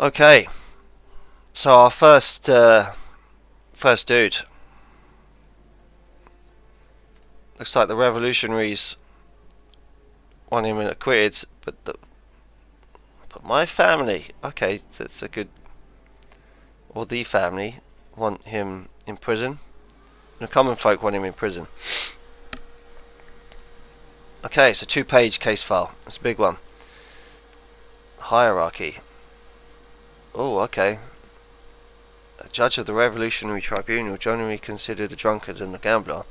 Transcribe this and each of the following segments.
Okay, so our first dude looks like the revolutionaries want him acquitted, but my family, okay, that's a good, or the family want him in prison. The common folk want him in prison. Okay, it's a two-page case file. It's a big one. Hierarchy. Oh, okay. A judge of the Revolutionary Tribunal, generally considered a drunkard and a gambler,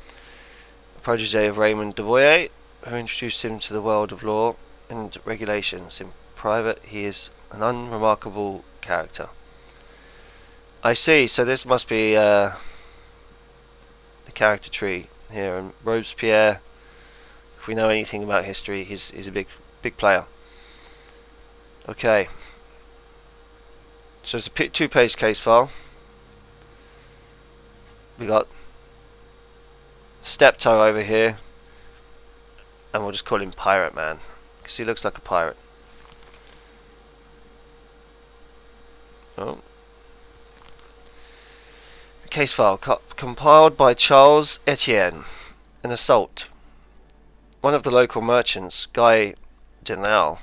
a protege of Raymond Devoyer, who introduced him to the world of law and regulations. In private, he is an unremarkable character. I see, so this must be the character tree here, and Robespierre, if we know anything about history, he's a big player. Okay. So it's a two-page case file. We got Steptoe over here, and we'll just call him Pirate Man, because he looks like a pirate. Oh. The case file compiled by Charles Etienne. An assault. One of the local merchants, Guy Denal,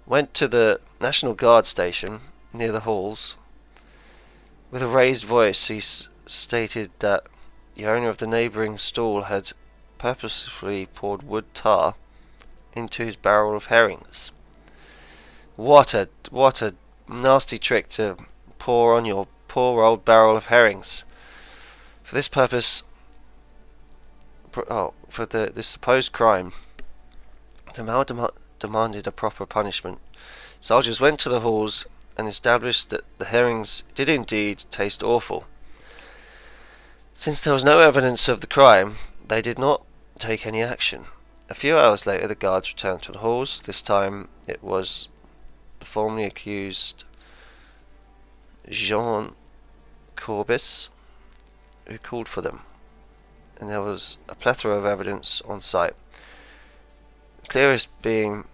went to the National Guard station near the halls. With a raised voice, he stated that the owner of the neighbouring stall had purposefully poured wood tar into his barrel of herrings. What a nasty trick to pour on your poor old barrel of herrings. For this purpose, for this supposed crime, Demal demanded a proper punishment. Soldiers went to the halls and established that the herrings did indeed taste awful. Since there was no evidence of the crime, they did not take any action. A few hours later, the guards returned to the halls. This time, it was the formerly accused Jean Courbis who called for them, and there was a plethora of evidence on site. The clearest being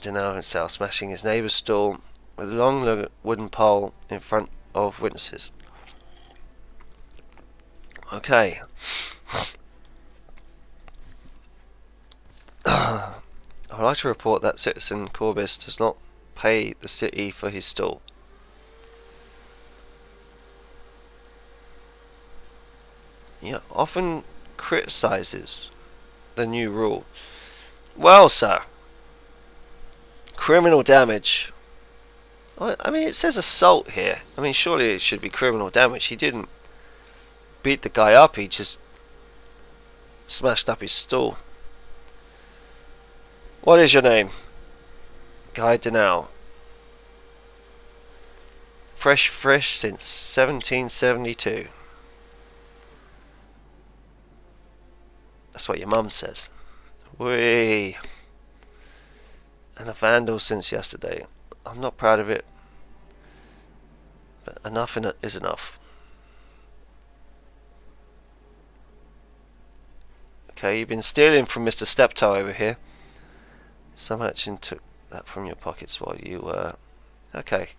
Denal himself smashing his neighbour's stall with a long wooden pole in front of witnesses. Okay. I would like to report that Citizen Courbis does not pay the city for his stall. He often criticises the new rule. Well, sir, criminal damage. I mean, it says assault here. I mean, surely it should be criminal damage. He didn't beat the guy up, he just smashed up his stall. What is your name? Guy Denal. Fresh since 1772. That's what your mum says. Whee! And a vandal since yesterday. I'm not proud of it, but enough is enough. Okay, you've been stealing from Mr. Steptoe over here. Some merchant took that from your pockets while you were... Okay,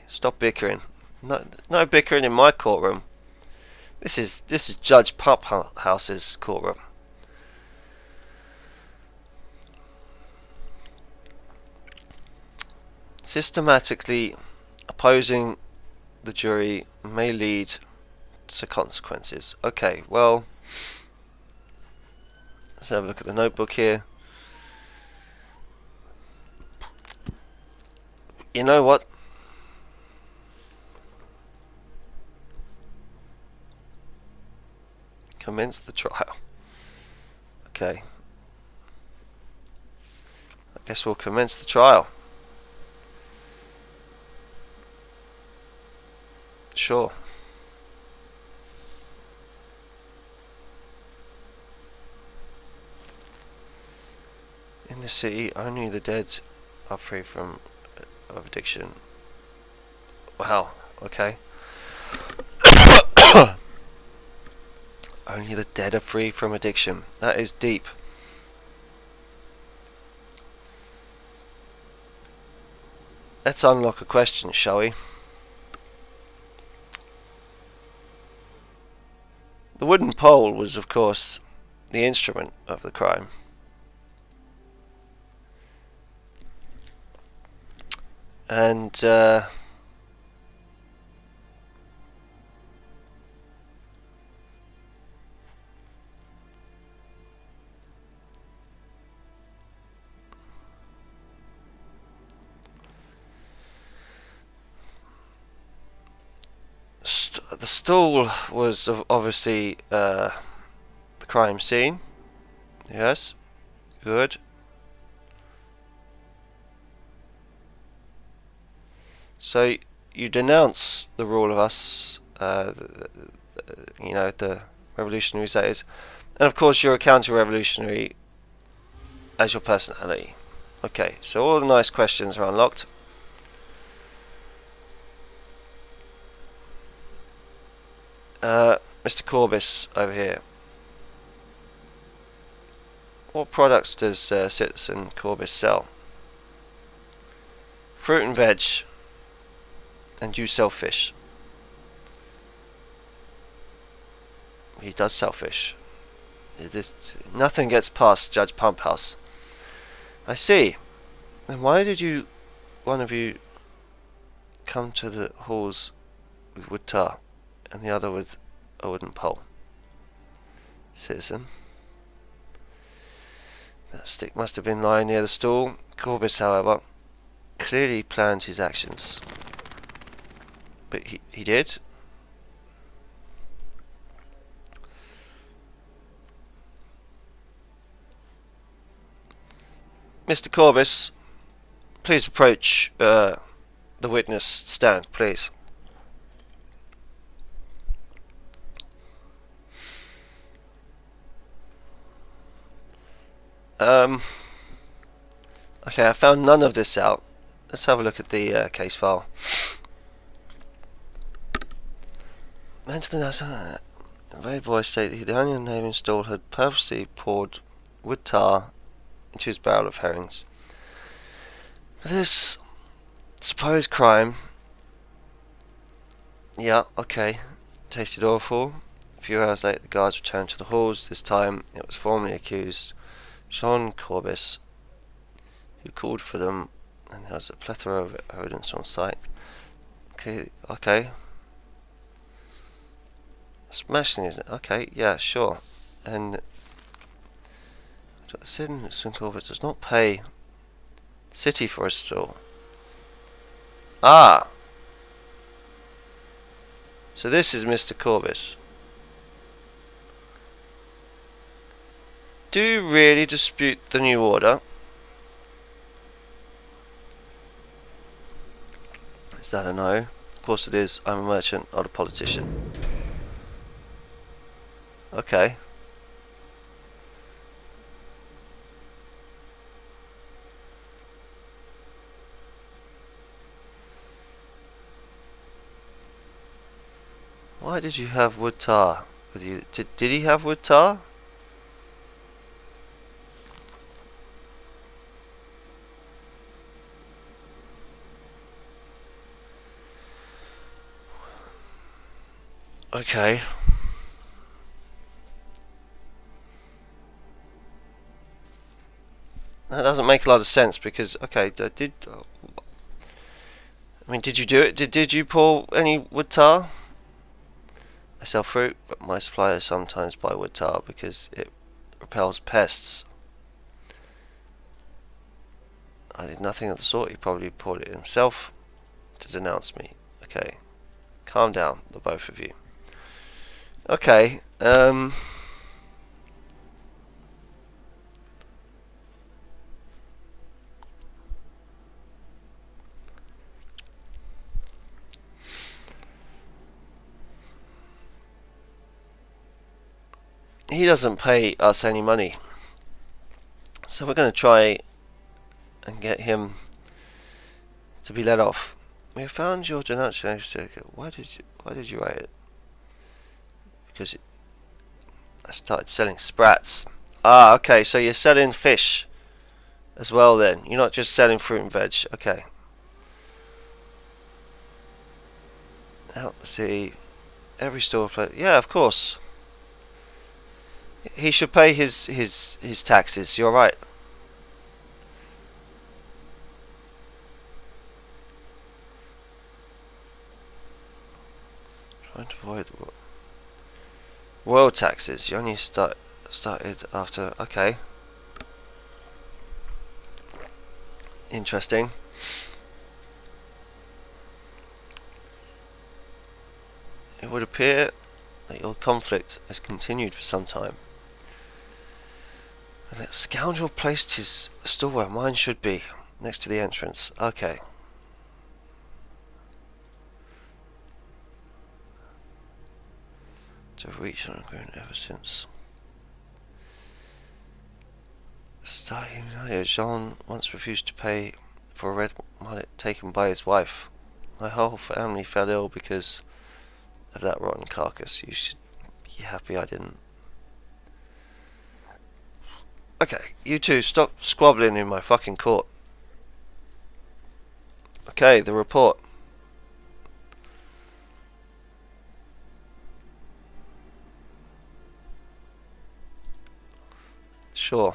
stop bickering. No bickering in my courtroom. This is Judge Puphouse's courtroom. Systematically opposing the jury may lead to consequences. Okay, well, let's have a look at the notebook here. You know what? Commence the trial. Okay. I guess we'll commence the trial. Sure. In the city, only the dead are free from addiction. Wow. Okay. Only the dead are free from addiction. That is deep. Let's unlock a question, shall we? The wooden pole was, of course, the instrument of the crime. And the stool was obviously the crime scene. Yes, good. So you denounce the rule of us, you know, the revolutionaries, that is, and of course you're a counter-revolutionary as your personality. Okay, so all the nice questions are unlocked. Mr. Corbis over here. What products does Citizen Corbis sell? Fruit and veg. And you sell fish. He does sell fish. Nothing gets past Judge Pumphouse. I see. Then why did one of you, come to the halls with wood tar, and the other with a wooden pole? Citizen. That stick must have been lying near the stool. Corbis, however, clearly planned his actions. But he did. Mr. Corbis, please approach the witness stand, please. Okay, I found none of this out. Let's have a look at the case file. The very voice stated the onion name installed had purposely poured wood tar into his barrel of herrings. For this supposed crime, yeah, okay, tasted awful. A few hours later, the guards returned to the halls. This time, it was formally accused Sean Corbis, who called for them, and there was a plethora of evidence on site. Okay. Smashing, isn't it? Okay, yeah, sure. And Citizen Corbis does not pay city for a store. Ah! So this is Mr. Corbis. Do you really dispute the new order? Is that a no? Of course it is. I'm a merchant, not a politician. Okay. Why did you have wood tar with you? Did he have wood tar? Okay. That doesn't make a lot of sense because, okay, did you do it? Did you pour any wood tar? I sell fruit, but my suppliers sometimes buy wood tar because it repels pests. I did nothing of the sort. He probably poured it himself to denounce me. Okay. Calm down, the both of you. Okay, he doesn't pay us any money. So we're going to try and get him to be let off. We have found your denunciation certificate. Why did you write it? Because I started selling sprats. Ah, okay, so you're selling fish as well then. You're not just selling fruit and veg. Okay. Out the city. Every store play. Yeah, of course. He should pay his taxes. You're right. Trying to avoid the royal taxes. You only started after. Okay. Interesting. It would appear that your conflict has continued for some time. And that scoundrel placed his stall where mine should be, next to the entrance. Okay. To have reached an agreement ever since. Jean once refused to pay for a red mullet taken by his wife. My whole family fell ill because of that rotten carcass. You should be happy I didn't. Okay, you two, stop squabbling in my fucking court. Okay, the report. Sure.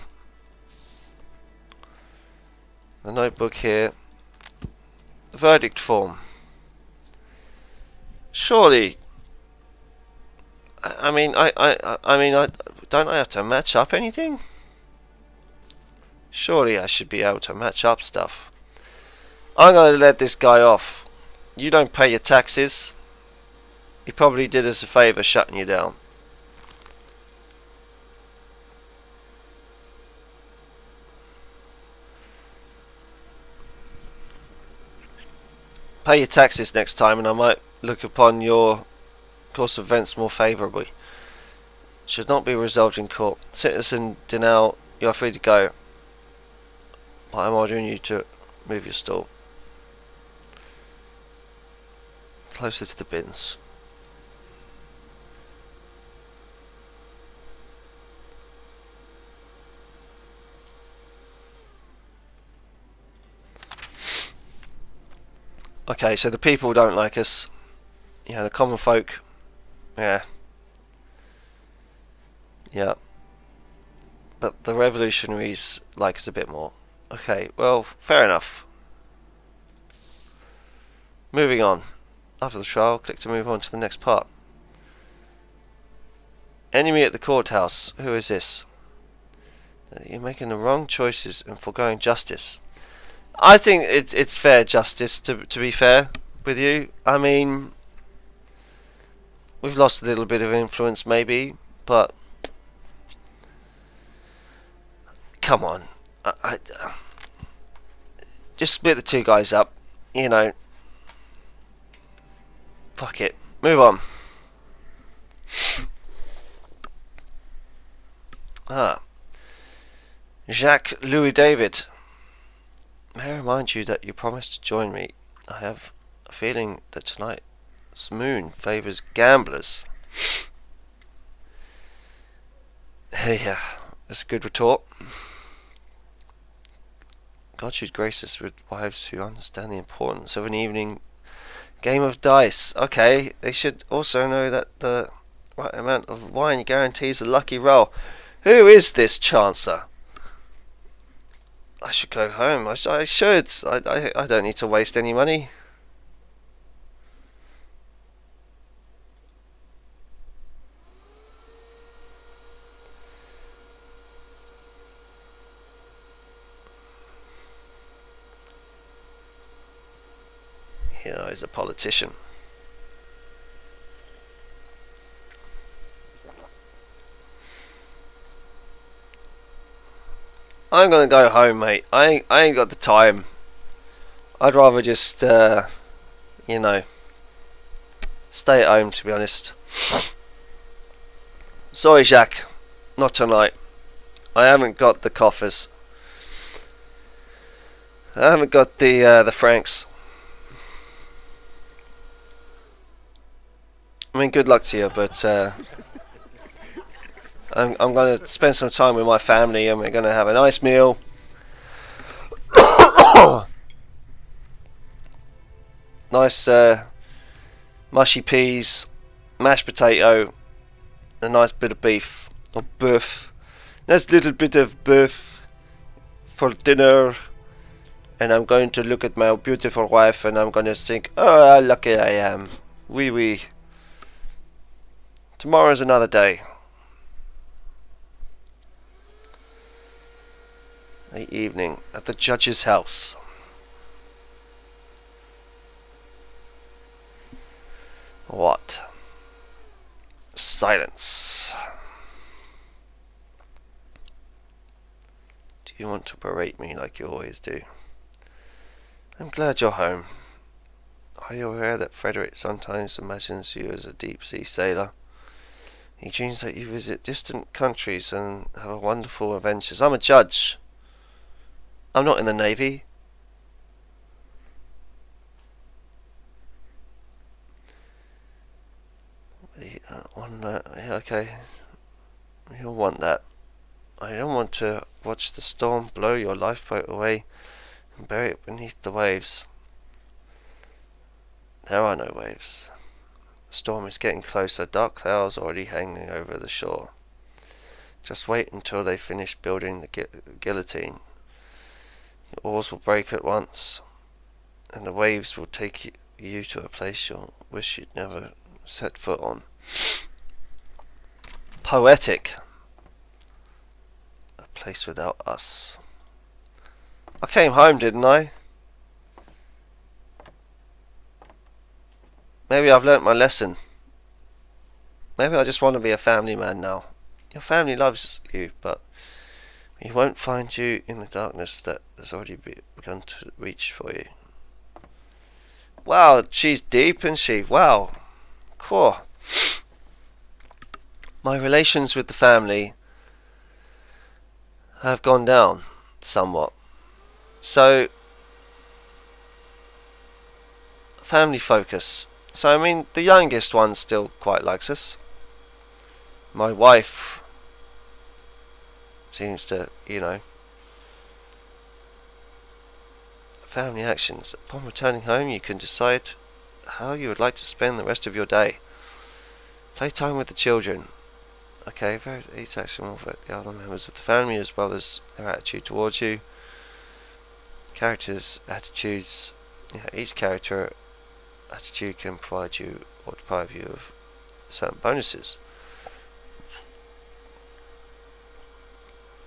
The notebook here. The verdict form. Surely. I mean, don't I have to match up anything? Surely I should be able to match up stuff. I'm going to let this guy off. You don't pay your taxes. He probably did us a favour shutting you down. Pay your taxes next time and I might look upon your course of events more favourably. Should not be resolved in court. Citizen Denal, you are free to go. But I'm ordering you to move your stall closer to the bins. Okay, so the people don't like us. Yeah, the common folk. Yeah. Yeah. But the revolutionaries like us a bit more. Okay, well, fair enough. Moving on. After the trial, click to move on to the next part. Enemy at the courthouse. Who is this? You're making the wrong choices and foregoing justice. I think it's fair justice, to be fair with you. I mean, we've lost a little bit of influence maybe, but come on. I just split the two guys up, you know. Fuck it. Move on. Jacques Louis David. May I remind you that you promised to join me. I have a feeling that tonight's moon favours gamblers. Yeah, that's a good retort. God should grace us with wives who understand the importance of an evening game of dice. Okay, they should also know that the right amount of wine guarantees a lucky roll. Who is this chancer? I should go home. I should. I don't need to waste any money. Here is a politician. I'm gonna go home, mate. I ain't got the time. I'd rather just, you know, stay at home, to be honest. Sorry, Jacques. Not tonight. I haven't got the coffers. I haven't got the francs. I mean, good luck to you, but I'm going to spend some time with my family and we're going to have a nice meal. nice mushy peas, mashed potato, a nice bit of beef or beef. Nice little bit of beef for dinner. And I'm going to look at my beautiful wife and I'm going to think, oh, how lucky I am. Wee wee. Tomorrow's another day. The evening at the judge's house. What? Silence. Do you want to berate me like you always do? I'm glad you're home. Are you aware that Frederick sometimes imagines you as a deep-sea sailor? He dreams that you visit distant countries and have wonderful adventures. I'm a judge. I'm not in the Navy. Okay. You'll want that. I don't want to watch the storm blow your lifeboat away and bury it beneath the waves. There are no waves. The storm is getting closer. Dark clouds already hanging over the shore. Just wait until they finish building the guillotine. Your oars will break at once, and the waves will take you to a place you'll wish you'd never set foot on. Poetic. A place without us. I came home, didn't I? Maybe I've learnt my lesson. Maybe I just want to be a family man now. Your family loves you, but he won't find you in the darkness that has already begun to reach for you. Wow, she's deep, isn't she? Wow. Cool. My relations with the family have gone down somewhat. So, family focus. So, I mean, the youngest one still quite likes us. My wife seems to, family actions. Upon returning home, you can decide how you would like to spend the rest of your day. Playtime with the children. Okay, each action will affect the other members of the family as well as their attitude towards you. Characters' attitudes. Each character attitude can provide you or deprive you of certain bonuses.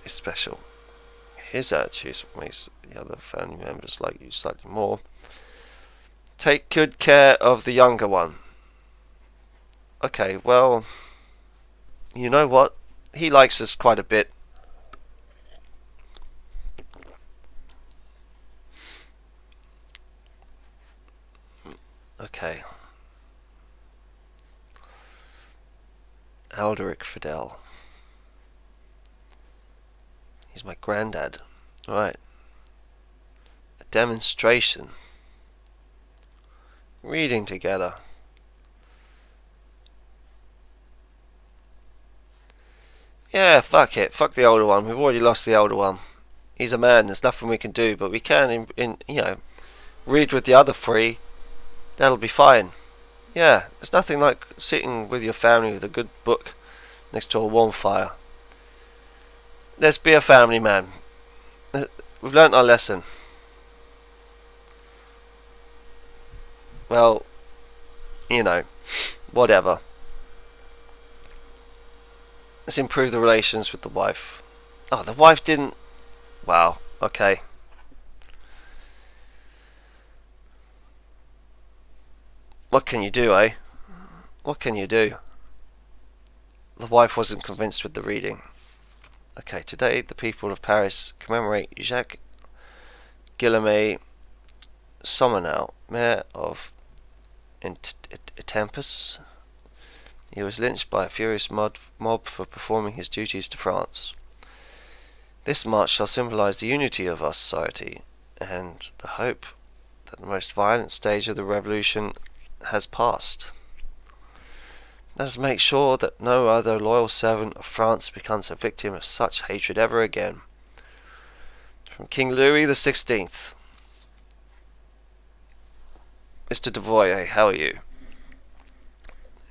It's special. His attitude makes the other family members like you slightly more. Take good care of the younger one. Okay, well, you know what? He likes us quite a bit. Okay. Alderic Fidel. He's my granddad. Right. A demonstration. Reading together. Yeah, fuck it. Fuck the older one. We've already lost the older one. He's a man. There's nothing we can do, but we can, read with the other three. That'll be fine. Yeah, there's nothing like sitting with your family with a good book next to a warm fire. Let's be a family man. We've learnt our lesson. Well, whatever. Let's improve the relations with the wife. Oh, the wife didn't... Wow, okay. What can you do, eh? What can you do? The wife wasn't convinced with the reading. Okay, today the people of Paris commemorate Jacques Guillaume Somenel, mayor of Etampes. He was lynched by a furious mob for performing his duties to France. This march shall symbolize the unity of our society and the hope that the most violent stage of the revolution has passed. Let us make sure that no other loyal servant of France becomes a victim of such hatred ever again. From King Louis XVI. Mr. Devoyer, how are you?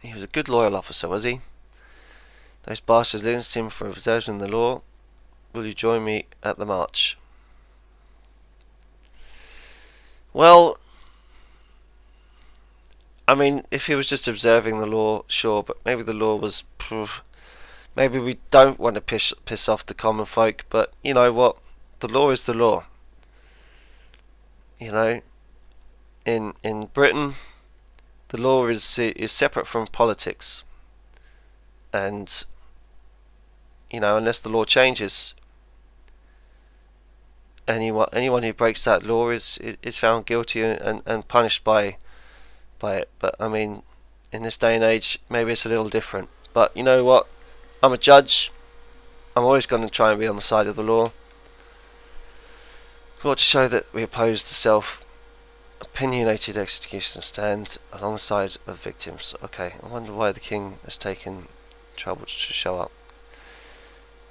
He was a good loyal officer, was he? Those bastards linched him for observing the law. Will you join me at the march? Well, I mean, if he was just observing the law, sure, but maybe the law was... Maybe we don't want to piss off the common folk, but you know what? The law is the law. You know, in Britain, the law is separate from politics, and you know, unless the law changes, anyone who breaks that law is found guilty and punished by it. But I mean, in this day and age, maybe it's a little different. But you know what? I'm a judge. I'm always going to try and be on the side of the law. We ought to show that we oppose the self-opinionated execution and stand alongside of victims. Okay, I wonder why the king has taken trouble to show up.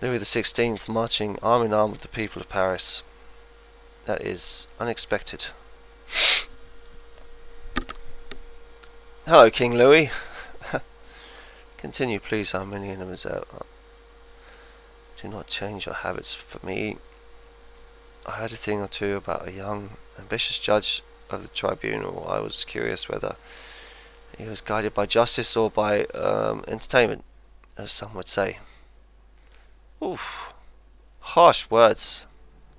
Louis XVI marching arm in arm with the people of Paris. That is unexpected. Hello, King Louis. Continue, please, Arminian and Reserve. Do not change your habits for me. I heard a thing or two about a young, ambitious judge of the tribunal. I was curious whether he was guided by justice or by entertainment, as some would say. Oof. Harsh words,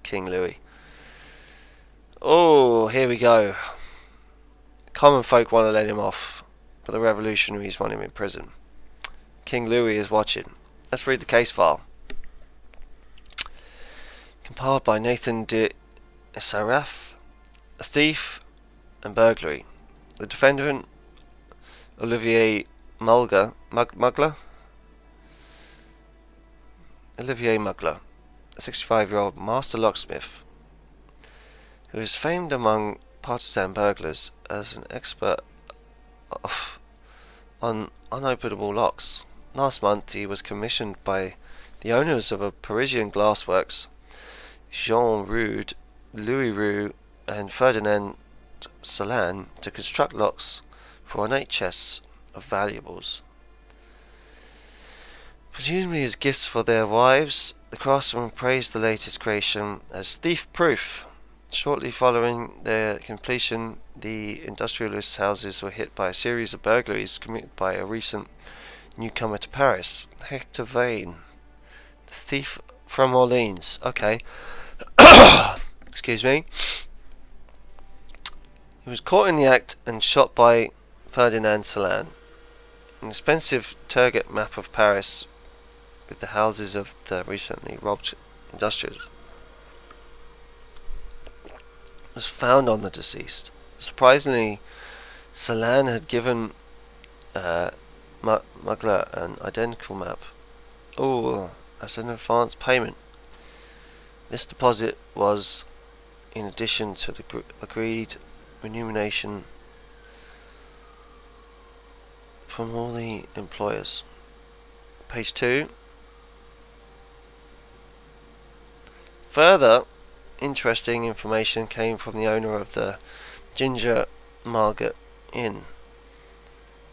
King Louis. Oh, here we go. Common folk want to let him off, but the revolutionaries want him in prison. King Louis is watching. Let's read the case file. Compiled by Nathan de Saraf, a thief and burglary. The defendant, Olivier Mugler, a 65-year-old master locksmith, who is famed among partisan burglars as an expert on unopenable locks. Last month he was commissioned by the owners of a Parisian glassworks, Jean Rude, Louis Roux and Ferdinand Salan, to construct locks for ornate chests of valuables. Presumably as gifts for their wives, the craftsmen praised the latest creation as thief-proof. Shortly following their completion, the industrialists' houses were hit by a series of burglaries committed by a recent newcomer to Paris, Hector Vane, the thief from Orleans. Okay. Excuse me. He was caught in the act and shot by Ferdinand Salan. An expensive Turgot map of Paris with the houses of the recently robbed industrialists was found on the deceased. Surprisingly, Salan had given Mugler an identical map. Oh, as an advance payment. This deposit was in addition to the agreed remuneration from all the employers. Page 2. Further interesting information came from the owner of the Ginger Margaret Inn.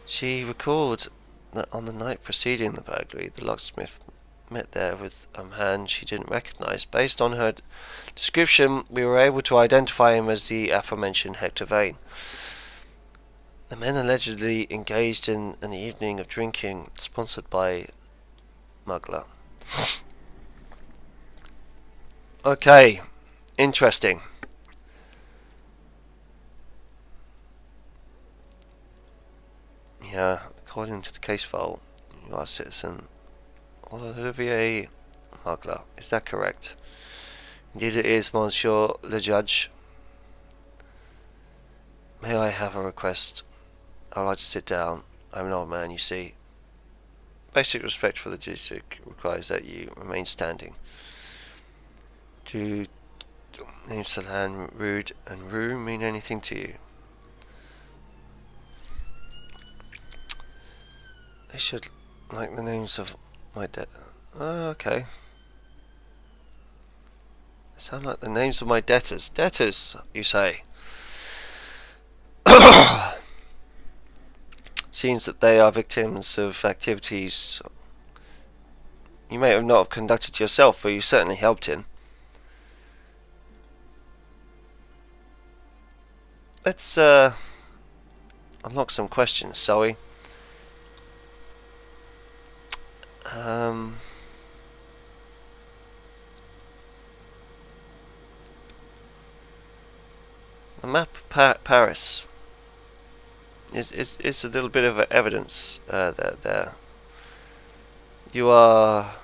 She recalled that on the night preceding the burglary, the locksmith met there with a man she didn't recognize. Based on her description, we were able to identify him as the aforementioned Hector Vane. The men allegedly engaged in an evening of drinking sponsored by Mugler. Okay, interesting. Yeah, according to the case file, you are citizen Olivier Mugler. Is that correct? Indeed it is, Monsieur le Judge. May I have a request? I'd like to sit down. I'm an old man, you see. Basic respect for the judiciary requires that you remain standing. Do names Salan, Rude, and Roux mean anything to you? They should like the names of my oh, okay. They sound like the names of my debtors. Debtors, you say? Since seems that they are victims of activities you may have not have conducted yourself, but you certainly helped in. Let's unlock some questions, shall we? The map of Paris is a little bit of evidence there. You are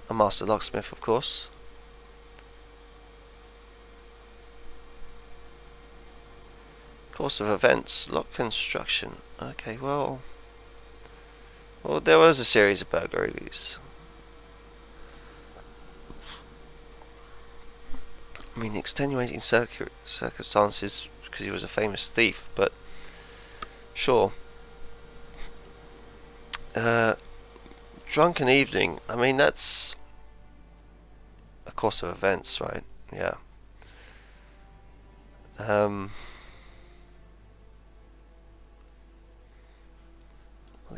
a master locksmith, of course. Course of events, lock construction. Okay, well, there was a series of burglaries. I mean, extenuating circumstances because he was a famous thief, but sure. Drunken evening. I mean, that's a course of events, right? Yeah. The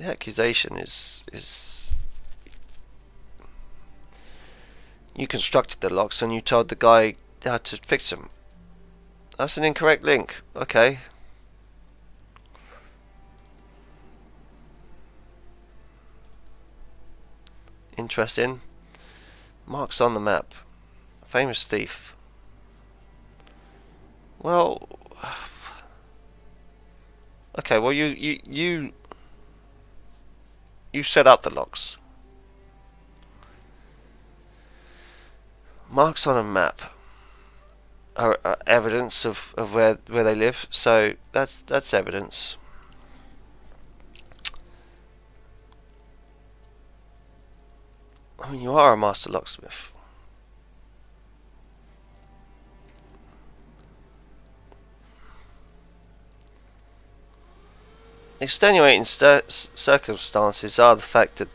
accusation is you constructed the locks and you told the guy how to fix them. That's an incorrect link. Okay. Interesting. Marks on the map. Famous thief. Well, okay. Well, you set up the locks. Marks on a map are evidence of where they live, so that's evidence. I mean, you are a master locksmith. Extenuating circumstances are the fact that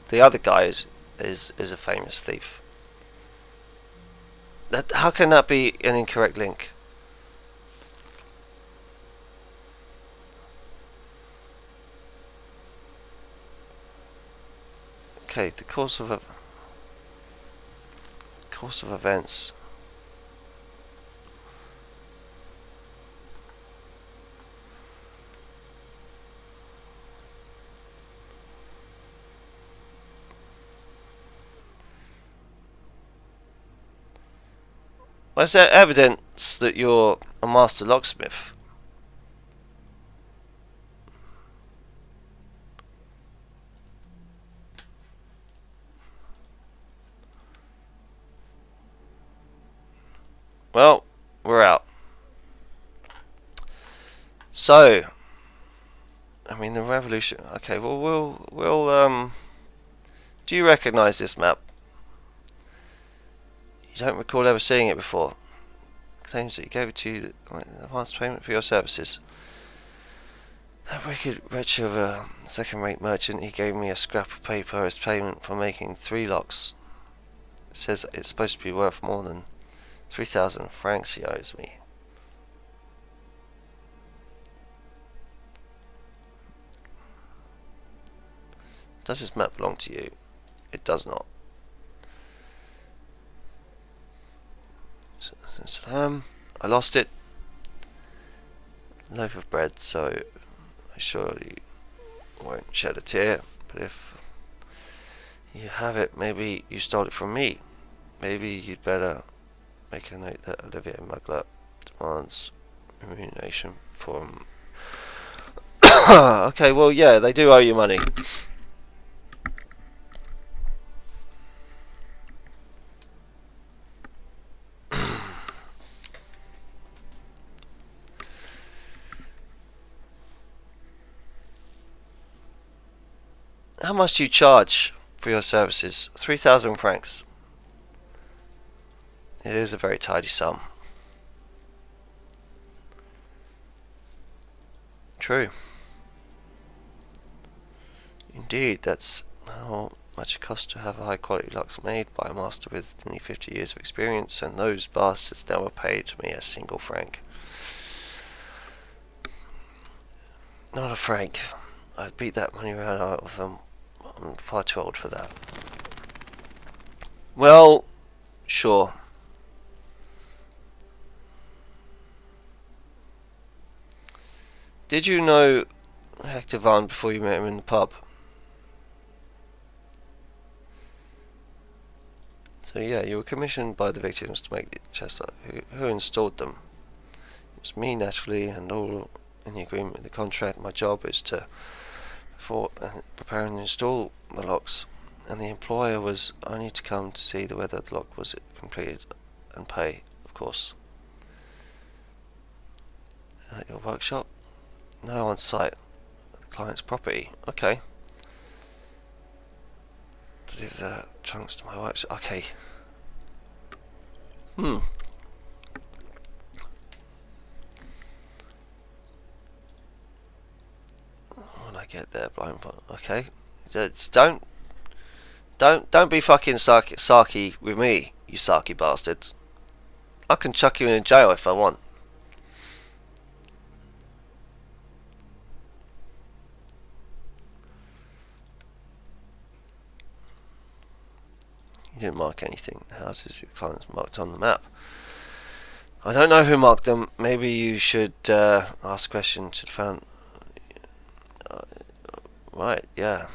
the other guy is a famous thief. How can that be an incorrect link? Okay, the course of events. Well, is there evidence that you're a master locksmith? Well, we're out. So, I mean, the revolution. Okay, well, we'll do you recognize this map? You don't recall ever seeing it before. Claims that he gave it to you in advance payment for your services. That wicked wretch of a second-rate merchant, he gave me a scrap of paper as payment for making 3 locks. It says it's supposed to be worth more than 3,000 francs he owes me. Does this map belong to you? It does not. I lost it. Loaf of bread, so I surely won't shed a tear. But if you have it, maybe you stole it from me. Maybe you'd better make a note that Olivier Mugler demands remuneration from. Okay, well, yeah, they do owe you money. How much do you charge for your services? 3,000 francs. It is a very tidy sum. True. Indeed, that's how much it costs to have a high quality locks made by a master with nearly 50 years of experience, and those bastards never paid me a single franc. Not a franc. I'd beat that money around out of them. I'm far too old for that. Well, sure. Did you know Hector Van before you met him in the pub? So yeah, you were commissioned by the victims to make the chest. Who installed them? It was me, naturally, and all in the agreement with the contract. My job is to prepare and install the locks, and the employer was only to come to see whether the lock was completed and pay, of course. At your workshop? No, on site. The client's property. Okay. Deliver the trunks to my workshop. Okay. When I get there, blindfold. Okay. Just don't be fucking sarky with me, you sarky bastard. I can chuck you in jail if I want. You didn't mark anything. The houses your clients marked on the map. I don't know who marked them. Maybe you should ask a question to the fan. Right, yeah.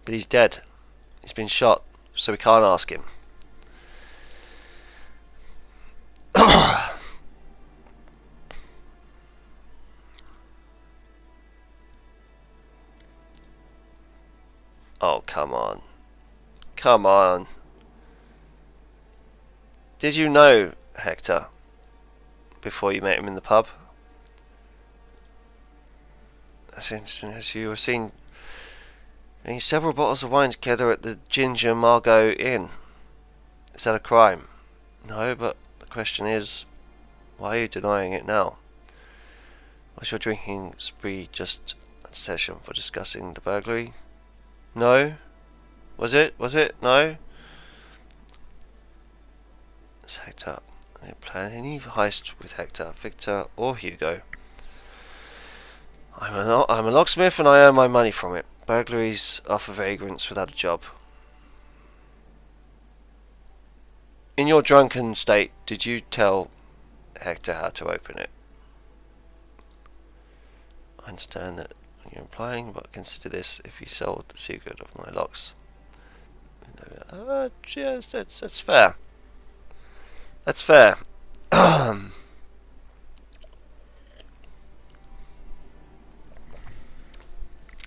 But he's dead. He's been shot, so we can't ask him. Oh, come on. Come on. Did you know Hector before you met him in the pub? That's interesting, as you were seen drinking several bottles of wine together at the Ginger Margot Inn. Is that a crime? No, but the question is, why are you denying it now? Was your drinking spree just a session for discussing the burglary? No? Was it? No? It's Hector. I didn't plan any heist with Hector, Victor, or Hugo. I'm a locksmith and I earn my money from it. Burglaries are for vagrants without a job. In your drunken state, did you tell Hector how to open it? I understand that you're implying, but consider this: if you sold the secret of my locks. Yes, that's fair. That's fair.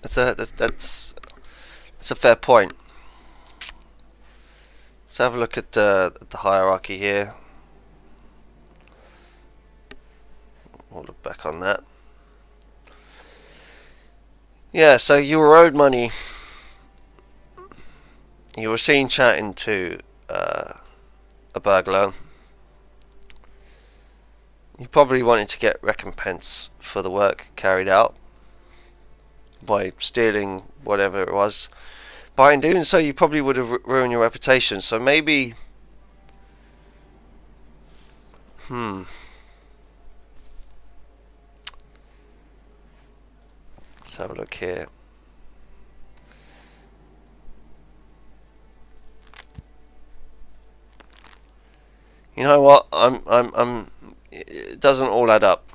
That's a fair point. Let's have a look at the hierarchy here. We'll look back on that. Yeah, so you were owed money. You were seen chatting to a burglar. You probably wanted to get recompense for the work carried out by stealing whatever it was. By doing so, you probably would have ruined your reputation. So maybe... Let's have a look here. You know what? It doesn't all add up.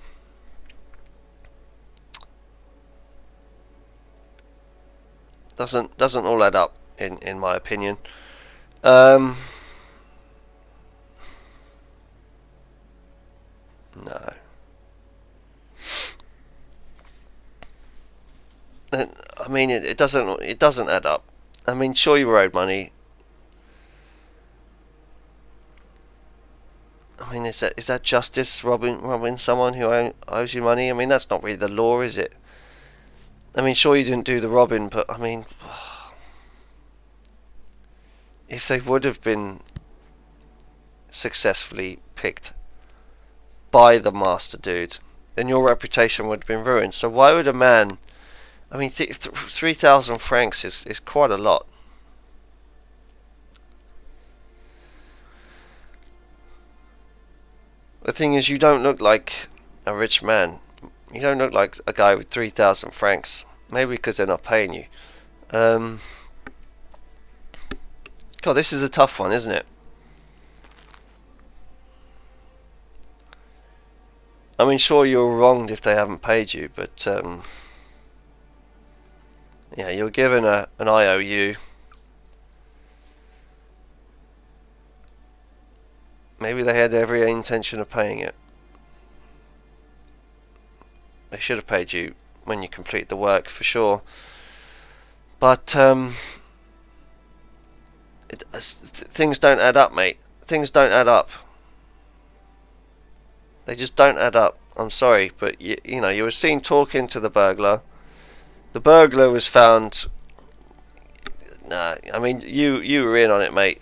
Doesn't all add up in my opinion. No. I mean, it doesn't add up. I mean, sure, you were owed money. I mean, is that justice? Robbing someone who owes you money? I mean, that's not really the law, is it? I mean, sure, you didn't do the robbing, but I mean, if they would have been successfully picked by the master dude, then your reputation would have been ruined. So why would a man... I mean, 3,000 francs is quite a lot. The thing is, you don't look like a rich man. You don't look like a guy with 3,000 francs. Maybe because they're not paying you. God, this is a tough one, isn't it? I mean, sure, you're wronged if they haven't paid you, but yeah, you're given an IOU. Maybe they had every intention of paying it. They should have paid you when you complete the work, for sure. But things don't add up, mate. Things don't add up. They just don't add up. I'm sorry, but you know, you were seen talking to the burglar. The burglar was found. Nah, I mean, you were in on it, mate.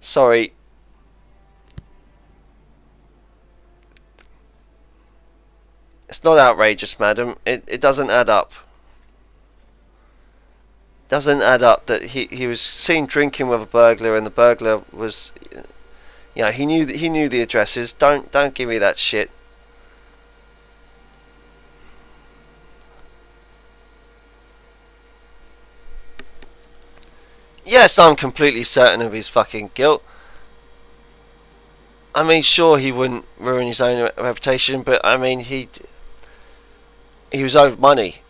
Sorry. It's not outrageous, madam. It doesn't add up. Doesn't add up that he was seen drinking with a burglar, and the burglar was, you know, he knew the addresses. Don't give me that shit. Yes, I'm completely certain of his fucking guilt. I mean, sure, he wouldn't ruin his own reputation, but I mean, he was owed money.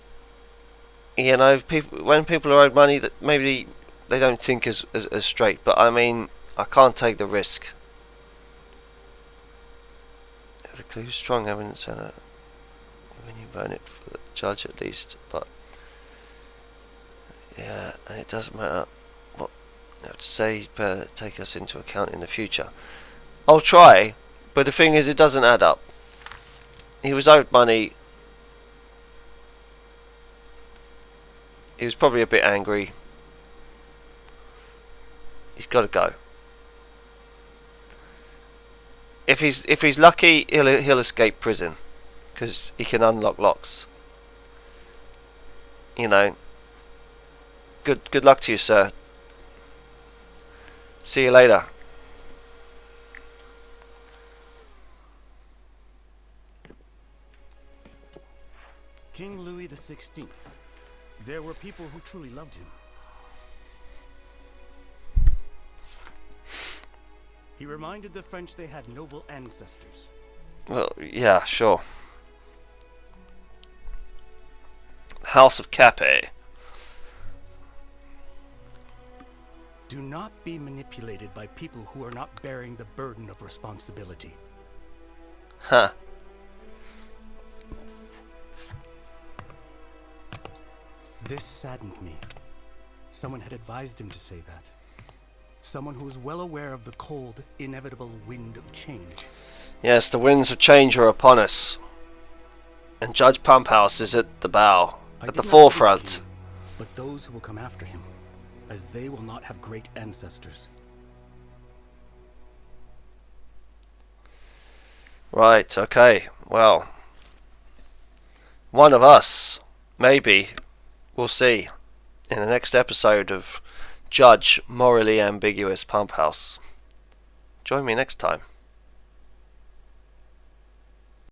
You know, when people are owed money, that maybe they don't think as straight. But I mean, I can't take the risk. The clue, strong evidence, and when you burn it for the judge at least. But yeah, and it doesn't matter what you have to say. Better take us into account in the future. I'll try, but the thing is, it doesn't add up. He was owed money. He was probably a bit angry. He's got to go. If he's lucky, he'll escape prison, because he can unlock locks. You know. Good luck to you, sir. See you later. King Louis XVI. There were people who truly loved him. He reminded the French they had noble ancestors. Well, yeah, sure. House of Capet. Do not be manipulated by people who are not bearing the burden of responsibility. Huh. This saddened me. Someone had advised him to say that. Someone who was well aware of the cold, inevitable wind of change. Yes, the winds of change are upon us. And Judge Pumphouse is at the bow, at the forefront. But those who will come after him, as they will not have great ancestors. Right, okay, well. One of us, maybe, we'll see in the next episode of Judge Morally Ambiguous Pumphouse. Join me next time.